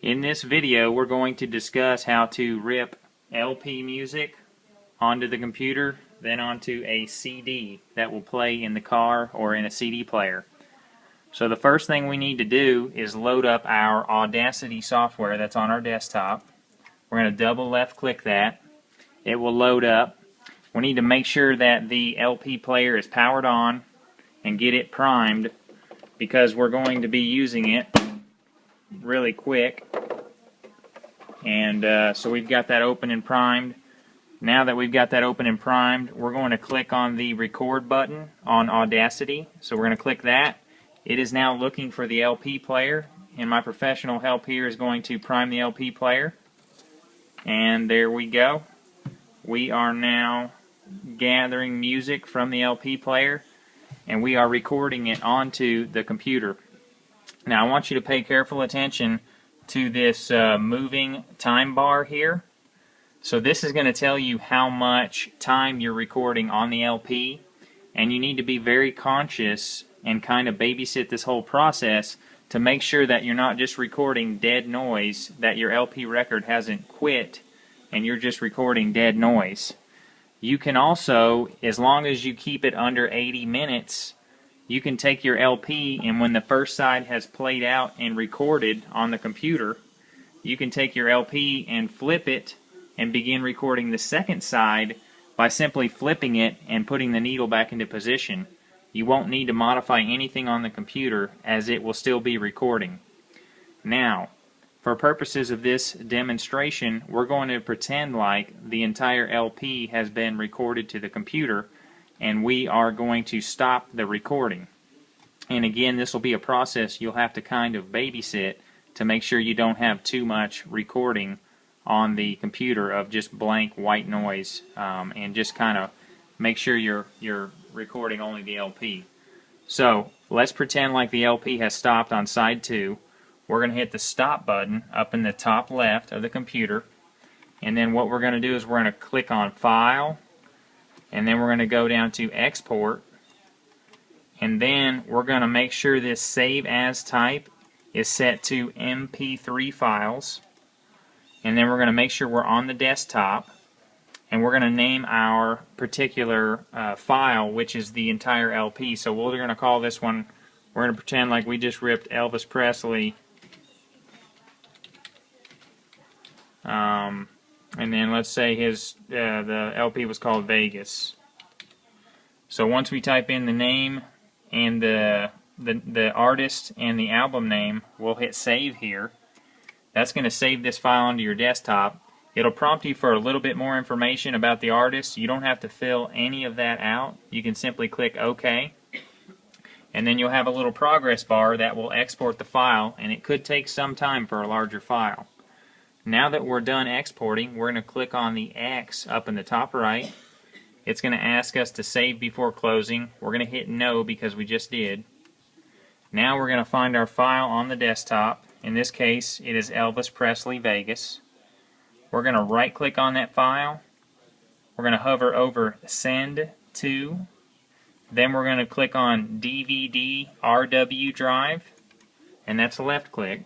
In this video, we're going to discuss how to rip LP music onto the computer, then onto a CD that will play in the car or in a CD player. So the first thing we need to do is load up our Audacity software that's on our desktop. We're going to double left click that. It will load up. We need to make sure that the LP player is powered on and get it primed, because we're going to be using it really quick. And so we've got that open and primed. Now that we've got that open and primed, we're going to click on the record button on Audacity. So we're going to click that. It is now looking for the LP player, and my professional help here is going to prime the LP player. And there we go. We are now gathering music from the LP player, and we are recording it onto the computer. Now I want you to pay careful attention to this moving time bar here. So this is going to tell you how much time you're recording on the LP, and you need to be very conscious and kind of babysit this whole process to make sure that you're not just recording dead noise, that your LP record hasn't quit and you're just recording dead noise. You can also, as long as you keep it under 80 minutes, you can take your LP, and when the first side has played out and recorded on the computer, you can take your LP and flip it and begin recording the second side by simply flipping it and putting the needle back into position. You won't need to modify anything on the computer, as it will still be recording. Now, for purposes of this demonstration, we're going to pretend like the entire LP has been recorded to the computer, and we are going to stop the recording. And again, this will be a process you'll have to kind of babysit to make sure you don't have too much recording on the computer of just blank white noise, and just kind of make sure you're recording only the LP. So let's pretend like the LP has stopped on side 2. We're going to hit the stop button up in the top left of the computer, and then what we're going to do is we're going to click on File, and then we're going to go down to Export, and then we're going to make sure this Save As type is set to MP3 files, and then we're going to make sure we're on the desktop, and we're going to name our particular file, which is the entire LP. So we're going to call this one, we're going to pretend like we just ripped Elvis Presley, and then let's say the LP was called Vegas. So once we type in the name and the artist and the album name, we'll hit save here. That's going to save this file onto your desktop. It'll prompt you for a little bit more information about the artist. You don't have to fill any of that out. You can simply click OK, and then you'll have a little progress bar that will export the file, and it could take some time for a larger file. Now that we're done exporting, we're going to click on the X up in the top right. It's going to ask us to save before closing. We're going to hit no because we just did. Now we're going to find our file on the desktop. In this case, it is Elvis Presley Vegas. We're going to right click on that file. We're going to hover over Send To. Then we're going to click on DVD RW Drive, and that's a left click.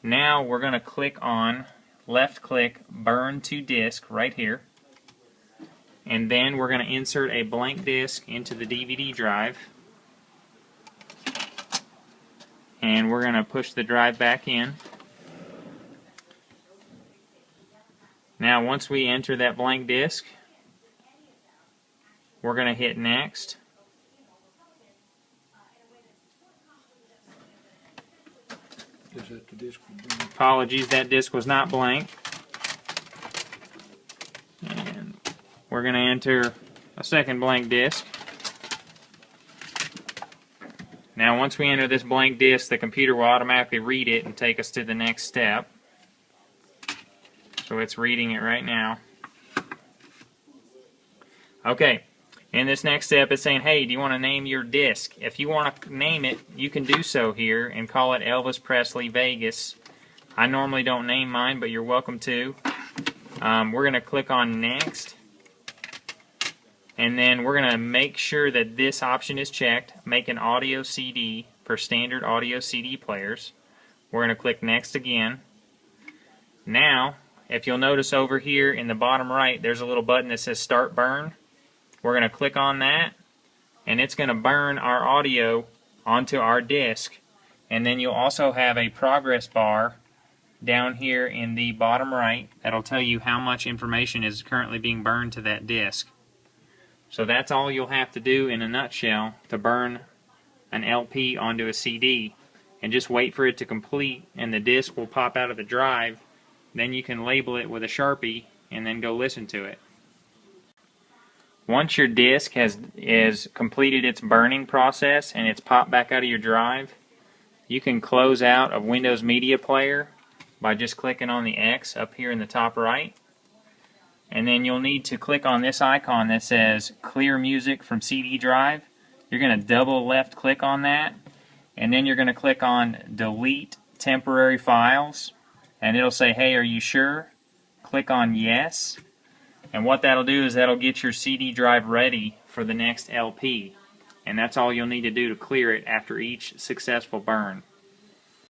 Now we're going to click on left click Burn to Disk right here, and then we're going to insert a blank disk into the DVD drive, and we're going to push the drive back in. Now once we enter that blank disk, we're going to hit Next. Is that the disc? Apologies, that disk was not blank. And we're going to enter a second blank disk. Now once we enter this blank disk, the computer will automatically read it and take us to the next step. So it's reading it right now. Okay, in this next step it's saying, hey, do you want to name your disc? If you want to name it, you can do so here and call it Elvis Presley Vegas. I normally don't name mine, but you're welcome to. We're going to click on Next, and then we're going to make sure that this option is checked, make an audio CD for standard audio CD players. We're going to click Next again. Now, if you'll notice over here in the bottom right, there's a little button that says Start Burn. We're going to click on that, and it's going to burn our audio onto our disk. And then you'll also have a progress bar down here in the bottom right that'll tell you how much information is currently being burned to that disk. So that's all you'll have to do in a nutshell to burn an LP onto a CD. And just wait for it to complete, and the disc will pop out of the drive. Then you can label it with a Sharpie and then go listen to it. Once your disc has completed its burning process and it's popped back out of your drive, you can close out of Windows Media Player by just clicking on the X up here in the top right. And then you'll need to click on this icon that says Clear Music from CD Drive. You're going to double left click on that, and then you're going to click on Delete Temporary Files, and it'll say, hey, are you sure? Click on Yes, and what that'll do is that'll get your CD drive ready for the next LP, and that's all you'll need to do to clear it after each successful burn.